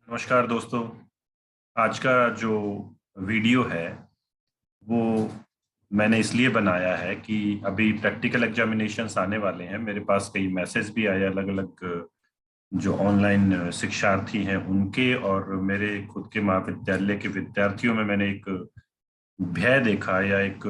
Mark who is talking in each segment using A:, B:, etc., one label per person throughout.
A: नमस्कार दोस्तों। आज का जो वीडियो है वो मैंने इसलिए बनाया है कि अभी प्रैक्टिकल एग्जामिनेशंस आने वाले हैं। मेरे पास कई मैसेज भी आए अलग अलग जो ऑनलाइन शिक्षार्थी हैं उनके, और मेरे खुद के महाविद्यालय के विद्यार्थियों में मैंने एक भय देखा या एक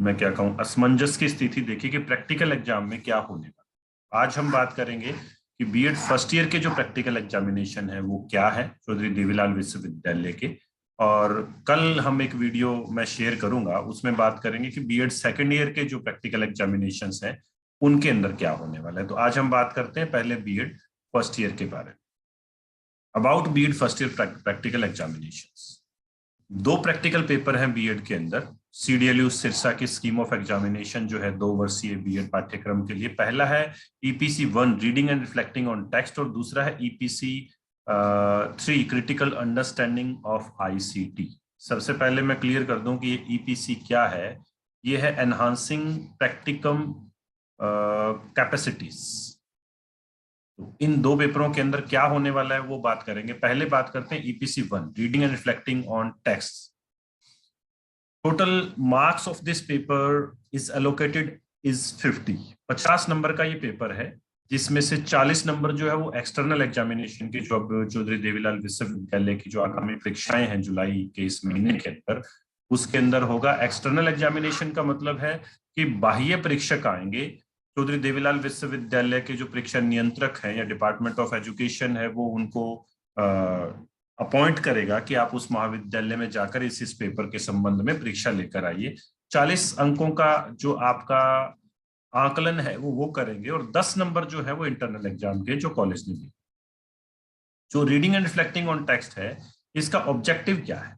A: मैं क्या कहूँ, असमंजस की स्थिति देखी कि प्रैक्टिकल एग्जाम में क्या होने वाला। आज हम बात करेंगे कि बीएड फर्स्ट ईयर के जो प्रैक्टिकल एग्जामिनेशन है वो क्या है चौधरी देवीलाल विश्वविद्यालय के। और कल हम एक वीडियो मैं शेयर करूंगा, उसमें बात करेंगे कि बीएड सेकेंड ईयर के जो प्रैक्टिकल एग्जामिनेशंस हैं उनके अंदर क्या होने वाला है। तो आज हम बात करते हैं पहले बीएड फर्स्ट ईयर के बारे में। About BEd first year practical examinations, दो प्रैक्टिकल पेपर हैं बीएड के अंदर। सीडीएलयू सिरसा की स्कीम ऑफ एग्जामिनेशन जो है 2 वर्षीय बीएड पाठ्यक्रम के लिए, पहला है EPC 1 reading and reflecting on text, और दूसरा है EPC 3 critical understanding of ICT. सबसे पहले मैं क्लियर कर दूं कि ये ईपीसी क्या है। ये है एनहांसिंग प्रैक्टिकम कैपेसिटीज। तो इन दो पेपरों के अंदर क्या होने वाला है वो बात करेंगे। पहले बात करते हैं EPC 1 reading and reflecting on text. Total marks of this paper is allocated is 50 number का ये पेपर है, जिसमें से 40 नंबर जो है वो एक्सटर्नल एग्जामिनेशन के, जो अब चौधरी देवीलाल विश्वविद्यालय की जो आगामी परीक्षाएं हैं जुलाई के इस महीने के अंदर, उसके अंदर होगा। एक्सटर्नल एग्जामिनेशन का मतलब है कि बाह्य परीक्षक आएंगे। चौधरी देवीलाल विश्वविद्यालय के जो परीक्षा नियंत्रक हैं या डिपार्टमेंट ऑफ एजुकेशन है वो उनको अपॉइंट करेगा कि आप उस महाविद्यालय में जाकर इस पेपर के संबंध में परीक्षा लेकर आइए। 40 अंकों का जो आपका आकलन है वो करेंगे, और 10 नंबर जो है वो इंटरनल एग्जाम के जो कॉलेज ने दिए। जो reading and reflecting on text है, इसका ऑब्जेक्टिव क्या है?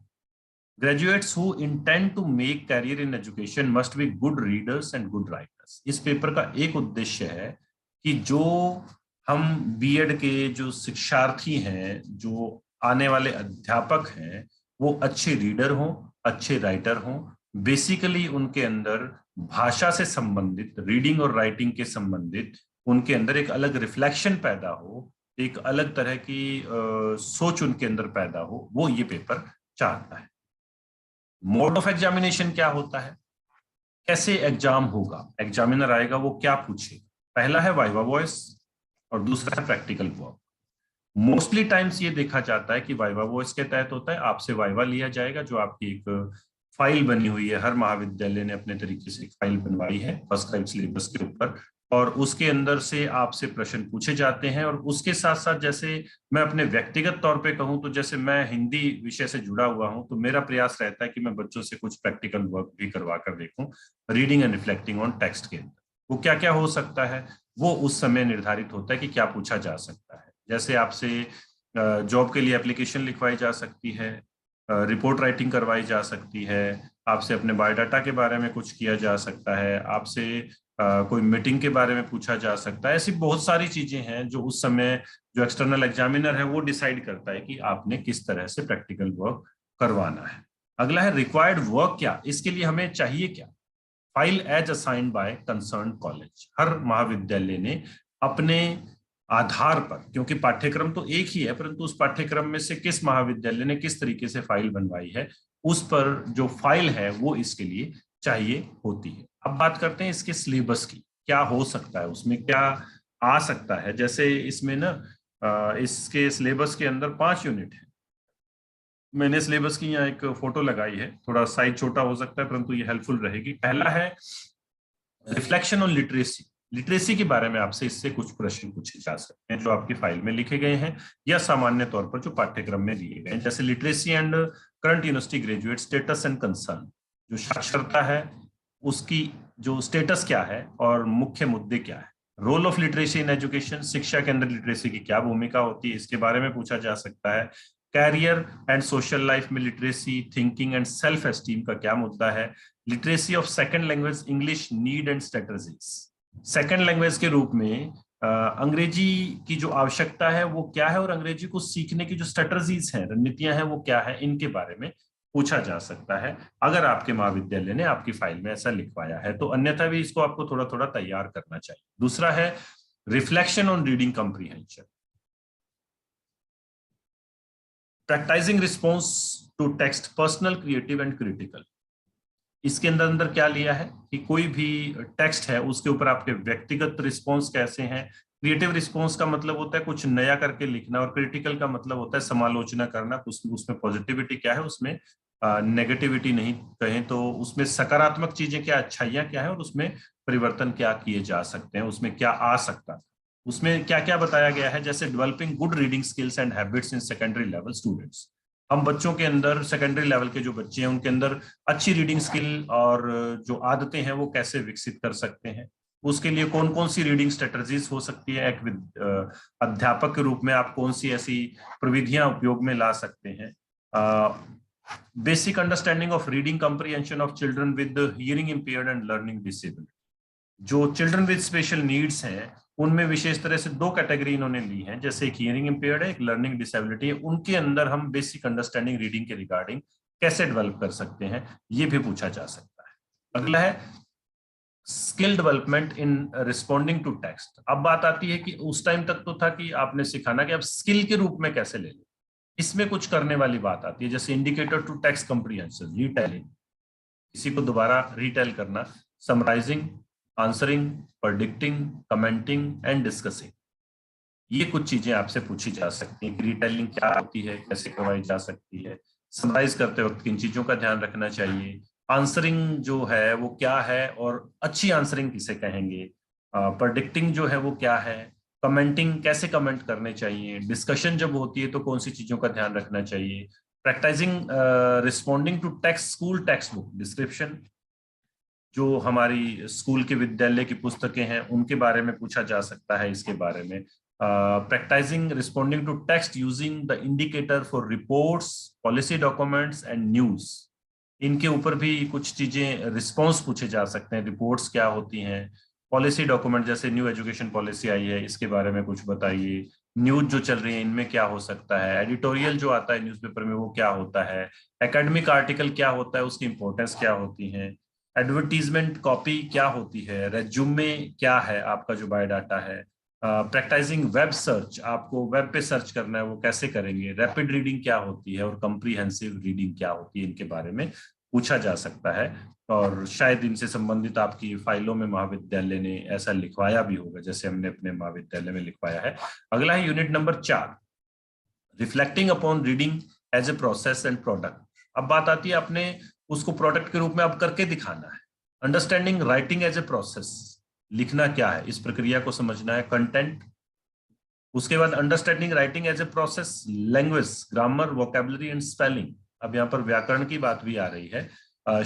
A: Graduates who intend to make career in education must be good readers and good writers. इस पेपर का एक उद्देश्य है कि जो हम बीएड के जो शिक्षार्थी हैं, जो आने वाले अध्यापक हैं, वो अच्छे रीडर हों, अच्छे राइटर हों। बेसिकली उनके अंदर भाषा से संबंधित, रीडिंग और राइटिंग के संबंधित उनके अंदर एक अलग रिफ्लेक्शन पैदा हो, एक अलग तरह की सोच उनके अंदर पैदा हो, वो ये पेपर चाहता है। मोड ऑफ एग्जामिनेशन क्या होता है, कैसे एग्जाम होगा, एग्जामिनर आएगा वो क्या पूछेगा? पहला है वाइवा वॉइस और दूसरा है प्रैक्टिकल वर्क। मोस्टली टाइम्स ये देखा जाता है कि वाइवा वॉइस के तहत होता है, आपसे वाइवा लिया जाएगा, जो आपकी एक फाइल बनी हुई है। हर महाविद्यालय ने अपने तरीके से एक फाइल बनवाई है प्रिस्क्राइब्ड सिलेबस के ऊपर, और उसके अंदर से आपसे प्रश्न पूछे जाते हैं। और उसके साथ साथ, जैसे मैं अपने व्यक्तिगत तौर पे कहूँ तो जैसे मैं हिंदी विषय से जुड़ा हुआ हूँ, तो मेरा प्रयास रहता है कि मैं बच्चों से कुछ प्रैक्टिकल वर्क भी करवा कर देखूं reading and reflecting on text के अंदर। वो क्या क्या हो सकता है वो उस समय निर्धारित होता है कि क्या पूछा जा सकता है। जैसे आपसे जॉब के लिए एप्लीकेशन लिखवाई जा सकती है, रिपोर्ट राइटिंग करवाई जा सकती है, आपसे अपने बायोडाटा के बारे में कुछ किया जा सकता है, आपसे कोई मीटिंग के बारे में पूछा जा सकता है। ऐसी बहुत सारी चीजें हैं जो उस समय जो एक्सटर्नल एग्जामिनर है वो डिसाइड करता है कि आपने किस तरह से प्रैक्टिकल वर्क करवाना है। अगला है रिक्वायर्ड वर्क। क्या इसके लिए हमें चाहिए? क्या file as assigned by concern college. हर महाविद्यालय ने अपने आधार पर, क्योंकि पाठ्यक्रम तो एक ही है, परंतु उस पाठ्यक्रम में से किस महाविद्यालय ने किस तरीके से फाइल बनवाई है, उस पर जो फाइल है वो इसके लिए चाहिए होती है। अब बात करते हैं इसके सिलेबस की, क्या हो सकता है उसमें, क्या आ सकता है। जैसे इसमें ना इसके सिलेबस के अंदर 5 यूनिट है। मैंने सिलेबस की यहाँ एक फोटो लगाई है, थोड़ा साइज छोटा हो सकता है परंतु ये हेल्पफुल रहेगी। पहला है रिफ्लेक्शन ऑन लिटरेसी। लिटरेसी के बारे में आपसे इससे कुछ प्रश्न पूछे जा सकते हैं जो आपकी फाइल में लिखे गए हैं या सामान्य तौर पर जो पाठ्यक्रम में दिए गए हैं। जैसे literacy and current university graduate status and concern, जो साक्षरता है उसकी जो स्टेटस क्या है और मुख्य मुद्दे क्या है। Role of literacy in education, शिक्षा के अंदर लिटरेसी की क्या भूमिका होती है, इसके बारे में पूछा जा सकता है। कैरियर एंड सोशल लाइफ में literacy, thinking and self esteem का क्या मुद्दा है। Literacy of second language English need and strategies. Second language के रूप में अंग्रेजी की जो आवश्यकता है वो क्या है, और अंग्रेजी को सीखने की जो स्ट्रेटजीज हैं, रणनीतियां हैं, वो क्या है, इनके बारे में पूछा जा सकता है अगर आपके महाविद्यालय ने आपकी फाइल में ऐसा लिखवाया है। तो अन्यथा भी इसको आपको थोड़ा थोड़ा तैयार करना चाहिए। दूसरा है reflection on reading comprehension. Practising response to text, personal, creative and critical. इसके अंदर अंदर क्या लिया है कि कोई भी टेक्स्ट है उसके ऊपर आपके व्यक्तिगत रिस्पॉन्स कैसे हैं। क्रिएटिव रिस्पॉन्स का मतलब होता है कुछ नया करके लिखना, और क्रिटिकल का मतलब होता है समालोचना करना, उसमें पॉजिटिविटी क्या है, उसमें नेगेटिविटी नहीं कहें तो उसमें सकारात्मक चीजें क्या, अच्छाइयां क्या है, और उसमें परिवर्तन क्या किए जा सकते हैं, उसमें क्या आ सकता है, उसमें क्या क्या बताया गया है। जैसे developing good reading skills and habits in secondary level students, हम बच्चों के अंदर, सेकेंडरी लेवल के जो बच्चे हैं उनके अंदर अच्छी रीडिंग स्किल और जो आदतें हैं वो कैसे विकसित कर सकते हैं। उसके लिए कौन कौन सी रीडिंग स्ट्रेटजीज हो सकती है, एक अध्यापक के रूप में आप कौन सी ऐसी प्रविधियां उपयोग में ला सकते हैं। Basic understanding of reading comprehension of children with hearing impaired and learning disabled, जो चिल्ड्रन विद स्पेशल नीड्स हैं उनमें विशेष तरह से दो कैटेगरी इन्होंने ली हैं, जैसे एक हियरिंग इम्पेयर्ड है, एक लर्निंग डिसेबिलिटी है, उनके अंदर हम बेसिक अंडरस्टैंडिंग रीडिंग के रिगार्डिंग कैसे डेवलप कर सकते हैं, ये भी पूछा जा सकता है। अगला है skill development in responding to text. अब बात आती है कि उस टाइम तक तो था कि आपने सिखाना कि अब स्किल के रूप में कैसे ले लें, इसमें कुछ करने वाली बात आती है, जैसे indicator to text comprehension, retelling, किसी को दोबारा रीटेल करना, summarising, answering, predicting, commenting and discussing. ये कुछ चीजें आपसे पूछी जा सकती हैं कि रिटेलिंग क्या होती है, कैसे करवाई जा सकती है, समराइज करते वक्त किन चीजों का ध्यान रखना चाहिए, आंसरिंग जो है वो क्या है और अच्छी आंसरिंग किसे कहेंगे, प्रेडिक्टिंग जो है वो क्या है, कमेंटिंग कैसे कमेंट करने चाहिए, डिस्कशन जब होती है तो कौन सी चीजों का ध्यान रखना चाहिए, practising responding to text, school text book description, जो हमारी स्कूल के विद्यालय की पुस्तकें हैं उनके बारे में पूछा जा सकता है इसके बारे में। Practising responding to text using the indicator for reports, policy documents and news, इनके ऊपर भी कुछ चीजें रिस्पॉन्स पूछे जा सकते हैं। रिपोर्ट्स क्या होती हैं, पॉलिसी डॉक्यूमेंट जैसे न्यू एजुकेशन पॉलिसी आई है इसके बारे में कुछ बताइए, न्यूज जो चल रही है इनमें क्या हो सकता है, एडिटोरियल जो आता है न्यूज़पेपर में वो क्या होता है, एकेडमिक आर्टिकल क्या होता है, उसकी इंपॉर्टेंस क्या होती है, एडवर्टीजमेंट कॉपी क्या होती है, रेज्यूमे क्या है आपका जो बायोडाटा है, प्रैक्टिसिंग वेब सर्च, आपको वेब पे सर्च करना है वो कैसे करेंगे, रैपिड रीडिंग क्या होती है और कंप्रीहेंसिव रीडिंग क्या होती है, इनके बारे में पूछा जा सकता है। और शायद इनसे संबंधित आपकी फाइलों में महाविद्यालय ने ऐसा लिखवाया भी होगा जैसे हमने अपने महाविद्यालय में लिखवाया है। अगला है unit number 4, reflecting upon reading as a process and product. अब बात आती है अपने उसको प्रोडक्ट के रूप में अब करके दिखाना है। Understanding writing as a process, लिखना क्या है, इस प्रक्रिया को समझना है, कंटेंट। उसके बाद understanding writing as a process, language, grammar, vocabulary and spelling. अब यहाँ पर व्याकरण की बात भी आ रही है,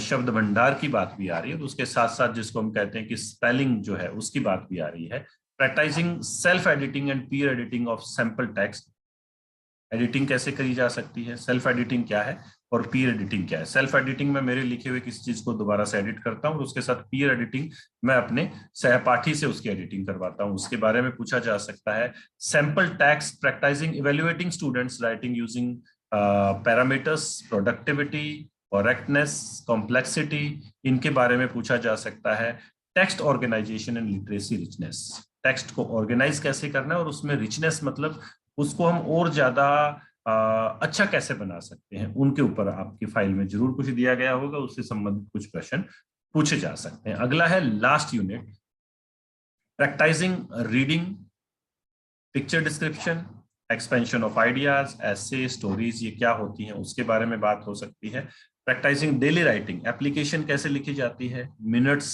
A: शब्द भंडार की बात भी आ रही है, तो उसके साथ साथ जिसको हम कहते हैं कि स्पेलिंग जो है उसकी बात भी आ रही है। Practising self editing and peer editing of sample text, editing कैसे करी जा सकती है, सेल्फ एडिटिंग क्या है और पीयर एडिटिंग क्या है। सेल्फ एडिटिंग में मेरे लिखे हुए किसी चीज को दोबारा से एडिट करता हूँ और उसके साथ पीयर एडिटिंग मैं अपने सहपाठी से उसकी एडिटिंग करवाता हूँ, उसके बारे में पूछा जा सकता है। Sample text, practising evaluating students writing using parameters, productivity, correctness, complexity, इनके बारे में पूछा जा सकता है। Text organisation and literacy richness, text को ऑर्गेनाइज कैसे करना है और उसमें रिचनेस मतलब उसको हम और ज्यादा अच्छा कैसे बना सकते हैं, उनके ऊपर आपकी फाइल में जरूर कुछ दिया गया होगा, उससे संबंधित कुछ प्रश्न पूछे जा सकते हैं। अगला है last unit, practising reading, picture description, expansion of ideas, essay, stories, ये क्या होती हैं उसके बारे में बात हो सकती है। प्रैक्टिसिंग डेली राइटिंग, एप्लीकेशन कैसे लिखी जाती है, मिनट्स,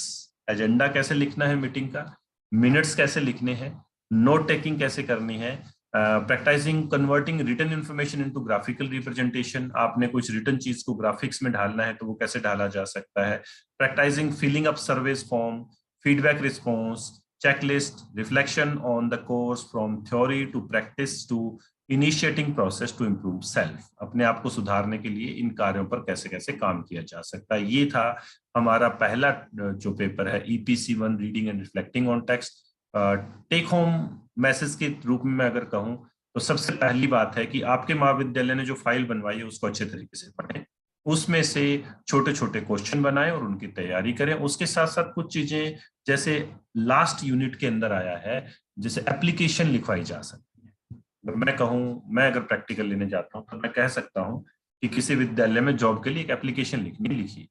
A: एजेंडा कैसे लिखना है मीटिंग का, मिनट्स कैसे लिखने हैं, नोट टेकिंग कैसे करनी है। Practising converting written information into graphical representation, आपने कुछ रिटन चीज को ग्राफिक्स में ढालना है तो वो कैसे ढाला जा सकता है। Practising filling up surveys form, feedback response, checklist, reflection on the course from theory to practice to initiating process to improve self, अपने आप को सुधारने के लिए इन कार्यों पर कैसे कैसे काम किया जा सकता है। ये था हमारा पहला जो पेपर है EPC1 reading and reflecting on text. Take home message के रूप में मैं अगर कहूँ तो सबसे पहली बात है कि आपके महाविद्यालय ने जो फाइल बनवाई है उसको अच्छे तरीके से पढ़ें, उसमें से छोटे छोटे क्वेश्चन बनाएं और उनकी तैयारी करें। उसके साथ साथ कुछ चीजें जैसे लास्ट यूनिट के अंदर आया है, जैसे एप्लीकेशन लिखवाई जा सकती है, मैं कहूँ, मैं अगर प्रैक्टिकल लेने जाता हूँ तो मैं कह सकता हूँ कि किसी विद्यालय में जॉब के लिए एक एप्लीकेशन लिखी,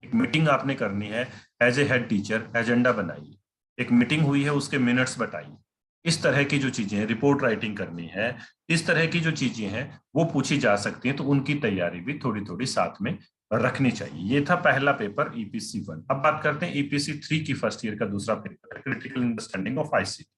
A: एक मीटिंग आपने करनी है, as a head teacher agenda बनाइए, एक मीटिंग हुई है उसके मिनट्स बताइए, इस तरह की जो चीजें हैं, रिपोर्ट राइटिंग करनी है, इस तरह की जो चीजें हैं वो पूछी जा सकती हैं, तो उनकी तैयारी भी थोड़ी थोड़ी साथ में रखनी चाहिए। ये था पहला पेपर ईपीसी 1। अब बात करते हैं ईपीसी 3 की फर्स्ट ईयर का दूसरा paper, critical understanding of ICT,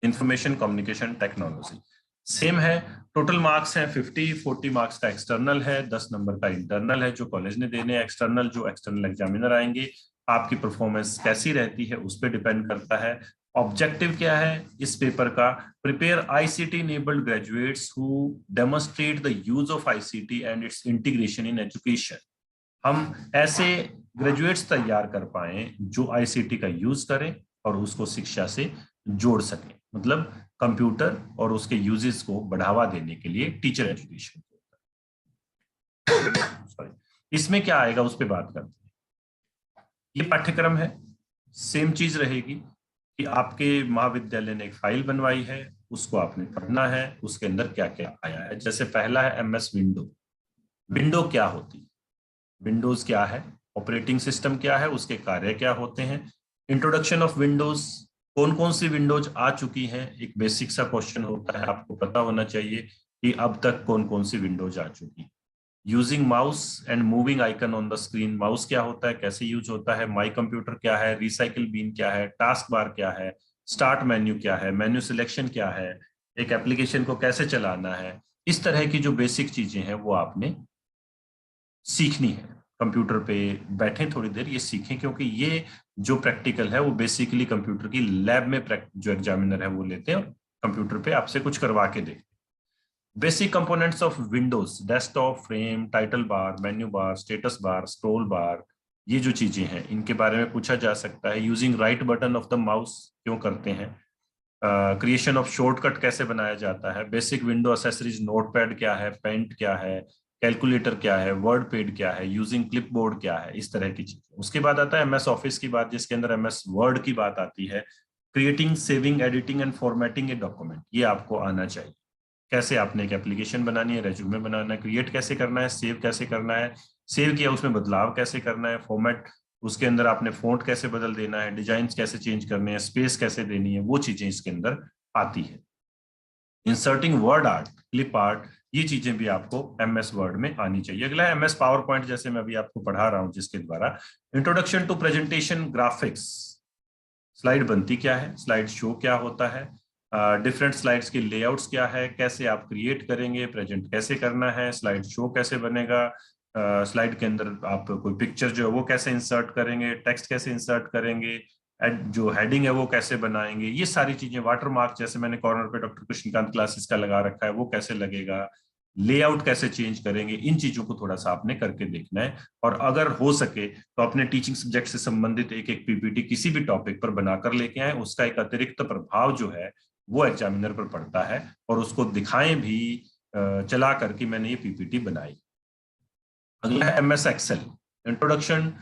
A: information communication technology. Same है, टोटल मार्क्स हैं 50, 40 मार्क्स का एक्सटर्नल है, 10 नंबर का इंटरनल है जो कॉलेज ने देने। एक्सटर्नल जो एक्सटर्नल एग्जामिनर आएंगे, आपकी परफॉर्मेंस कैसी रहती है उस पर डिपेंड करता है। ऑब्जेक्टिव क्या है इस पेपर का? Prepare ICT enabled graduates who demonstrate the use of ICT and it's integration in education. हम ऐसे ग्रेजुएट्स तैयार कर पाए जो आईसीटी का यूज करें और उसको शिक्षा से जोड़ सकें, मतलब कंप्यूटर और उसके यूजेस को बढ़ावा देने के लिए टीचर एजुकेशन। सॉरी, इसमें क्या आएगा उस पर बात करते हैं। ये पाठ्यक्रम है, सेम चीज रहेगी कि आपके महाविद्यालय ने एक फाइल बनवाई है, उसको आपने पढ़ना है, उसके अंदर क्या क्या आया है। जैसे पहला है एमएस विंडो। विंडो क्या होती है, विंडोज क्या है, ऑपरेटिंग सिस्टम क्या है, उसके कार्य क्या होते हैं, इंट्रोडक्शन ऑफ विंडोज, कौन कौन सी विंडोज आ चुकी हैं, एक बेसिक सा क्वेश्चन होता है, आपको पता होना चाहिए कि अब तक कौन कौन सी विंडोज आ चुकी। Using mouse and moving icon on the screen, mouse क्या होता है, कैसे यूज होता है, माई कंप्यूटर क्या है, रिसाइकिल बीन क्या है, टास्क बार क्या है, स्टार्ट मेन्यू क्या है, मेन्यू सिलेक्शन क्या है, एक एप्लीकेशन को कैसे चलाना है। इस तरह की जो बेसिक चीजें हैं वो आपने सीखनी है। कंप्यूटर पे बैठे थोड़ी देर ये सीखें, क्योंकि ये जो प्रैक्टिकल है वो बेसिकली कंप्यूटर की लैब में जो एग्जामिनर है वो लेते हैं और कंप्यूटर पे आपसे कुछ करवा के देखते हैं। Basic components of Windows, desktop, frame, title bar, menu bar, status bar, scroll बार, ये जो चीजें हैं इनके बारे में पूछा जा सकता है। Using right button of the mouse क्यों करते हैं, क्रिएशन ऑफ शॉर्टकट कैसे बनाया जाता है, बेसिक विंडो एसेसरीज, नोटपैड क्या है, पेंट क्या है, कैलकुलेटर क्या है, वर्ड पैड क्या है, यूजिंग क्लिपबोर्ड क्या है, इस तरह की चीजें। उसके बाद आता है एमएस ऑफिस की बात, जिसके अंदर एमएस वर्ड की बात आती है। Creating, saving, editing and formatting a document, ये आपको आना चाहिए। कैसे आपने एक एप्लीकेशन बनानी है, रेज्यूमे बनाना है, क्रिएट कैसे करना है, सेव कैसे करना है, सेव किया उसमें बदलाव कैसे करना है, फॉर्मेट, उसके अंदर आपने फॉन्ट कैसे बदल देना है, डिजाइन कैसे चेंज करने हैं, स्पेस कैसे देनी है, वो चीजें इसके अंदर आती है। Inserting word art, clip art, ये चीजें भी आपको एमएस वर्ड में आनी चाहिए। अगला है एमएस पावर पॉइंट, जैसे मैं अभी आपको पढ़ा रहा हूं जिसके द्वारा। Introduction to presentation graphics, slide बनती क्या है, स्लाइड शो क्या होता है, डिफरेंट स्लाइड्स के लेआउट्स क्या है, कैसे आप क्रिएट करेंगे, प्रेजेंट कैसे करना है, स्लाइड शो कैसे बनेगा, स्लाइड के अंदर आप कोई पिक्चर जो है वो कैसे इंसर्ट करेंगे, टेक्स्ट कैसे इंसर्ट करेंगे, जो हेडिंग है वो कैसे बनाएंगे, ये सारी चीजें। वाटरमार्क जैसे मैंने कॉर्नर पे डॉक्टर कृष्णकांत क्लासेस का लगा रखा है वो कैसे लगेगा, लेआउट कैसे चेंज करेंगे, इन चीजों को थोड़ा सा आपने करके देखना है। और अगर हो सके तो अपने टीचिंग सब्जेक्ट से संबंधित एक एक पीपीटी किसी भी टॉपिक पर बनाकर लेके आए, उसका एक अतिरिक्त प्रभाव जो है वो एग्जामिनर पर पड़ता है, और उसको दिखाएं भी चला करके मैंने ये पीपीटी बनाई। अगला है MS Excel, introduction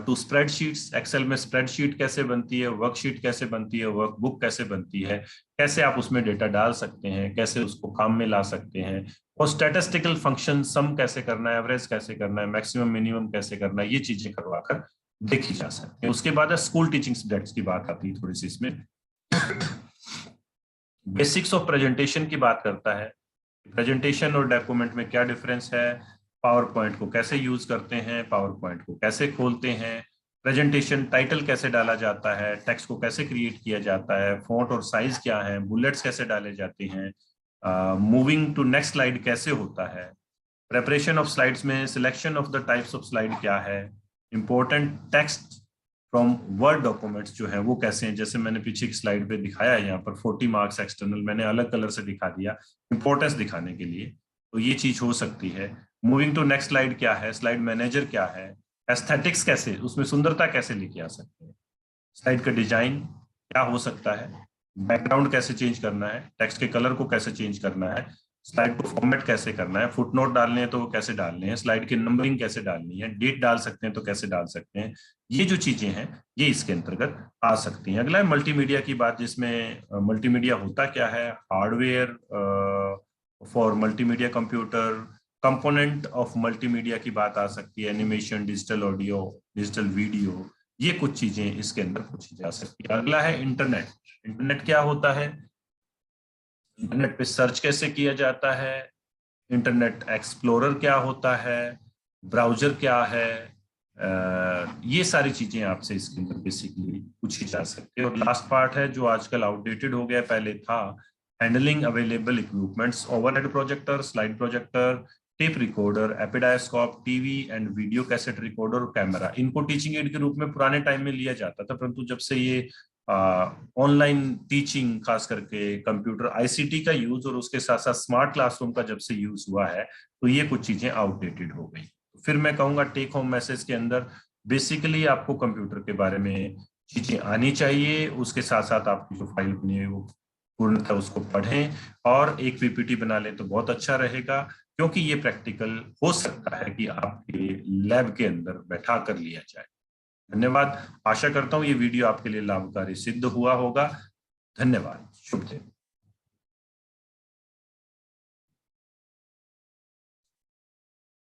A: to spreadsheets. Excel में स्प्रेडशीट कैसे बनती है, वर्कशीट कैसे बनती है, वर्कबुक कैसे बनती है, कैसे आप उसमें डेटा डाल सकते हैं, कैसे उसको काम में ला सकते हैं, और स्टैटिस्टिकल फंक्शन, सम कैसे करना है, एवरेज कैसे करना है, मैक्सिमम मिनिमम कैसे करना है, ये चीजें करवाकर देखी जा सकती है। उसके बाद है स्कूल टीचिंग सब्जेक्ट्स की बात आती है थोड़ी सी इसमें। बेसिक्स ऑफ प्रेजेंटेशन की बात करता है, प्रेजेंटेशन और डॉक्यूमेंट में क्या डिफरेंस है, पावर पॉइंट को कैसे यूज करते हैं, पावर पॉइंट को कैसे खोलते हैं, प्रेजेंटेशन टाइटल कैसे डाला जाता है, टेक्स्ट को कैसे क्रिएट किया जाता है, फॉन्ट और साइज क्या है, बुलेट्स कैसे डाले जाते हैं, मूविंग टू नेक्स्ट स्लाइड कैसे होता है, प्रेपरेशन ऑफ स्लाइड्स में selection of the types of slide क्या है, important text from word documents जो है वो कैसे हैं। जैसे मैंने पीछे की स्लाइड पे दिखाया है, यहाँ पर 40 मार्क्स एक्सटर्नल मैंने अलग कलर से दिखा दिया इंपॉर्टेंस दिखाने के लिए, तो ये चीज हो सकती है। मूविंग टू नेक्स्ट स्लाइड क्या है, स्लाइड मैनेजर क्या है, एस्थेटिक्स कैसे, उसमें सुंदरता कैसे लेके आ सकते हैं, स्लाइड का डिजाइन क्या हो सकता है, बैकग्राउंड कैसे चेंज करना है, टेक्स्ट के कलर को कैसे चेंज करना है, स्लाइड को फॉर्मेट कैसे करना है, फुटनोट डालने हैं तो वो कैसे डालने हैं, स्लाइड की नंबरिंग कैसे डालनी है, डेट डाल सकते हैं तो कैसे डाल सकते हैं, ये जो चीजें हैं ये इसके अंतर्गत आ सकती हैं। अगला है मल्टीमीडिया की बात, जिसमें मल्टीमीडिया होता क्या है, hardware for multimedia computer, component of multimedia की बात आ सकती है, animation, digital audio, digital video, ये कुछ चीजें इसके अंदर पूछी जा सकती है। अगला है इंटरनेट। इंटरनेट क्या होता है, इंटरनेट पे सर्च कैसे किया जाता है, इंटरनेट एक्सप्लोरर क्या होता है, ब्राउजर क्या है, ये सारी चीजें आपसे इसके अंदर बेसिकली पूछी जा सकती है। और लास्ट पार्ट है जो आजकल आउटडेटेड हो गया, पहले था, handling available equipments, overhead projector, slide projector, tape recorder, epidiascope, TV and video cassette recorder और कैमरा। इनको टीचिंग एड के रूप में पुराने टाइम में लिया जाता था, परंतु जब से ये ऑनलाइन टीचिंग, खास करके कंप्यूटर आईसीटी का यूज और उसके साथ साथ स्मार्ट क्लासरूम का जब से यूज हुआ है, तो ये कुछ चीजें आउटडेटेड हो गई। फिर मैं कहूंगा टेक होम मैसेज के अंदर बेसिकली आपको कंप्यूटर के बारे में चीजें आनी चाहिए, उसके साथ साथ आपकी जो फाइल बनी है वो पूर्णतः उसको पढ़ें और एक पीपीटी बना लें तो बहुत अच्छा रहेगा, क्योंकि ये प्रैक्टिकल हो सकता है कि आपके लैब के अंदर बैठा कर लिया जाए। धन्यवाद। आशा करता हूं ये वीडियो आपके लिए लाभकारी सिद्ध हुआ होगा। धन्यवाद। शुभ दिन।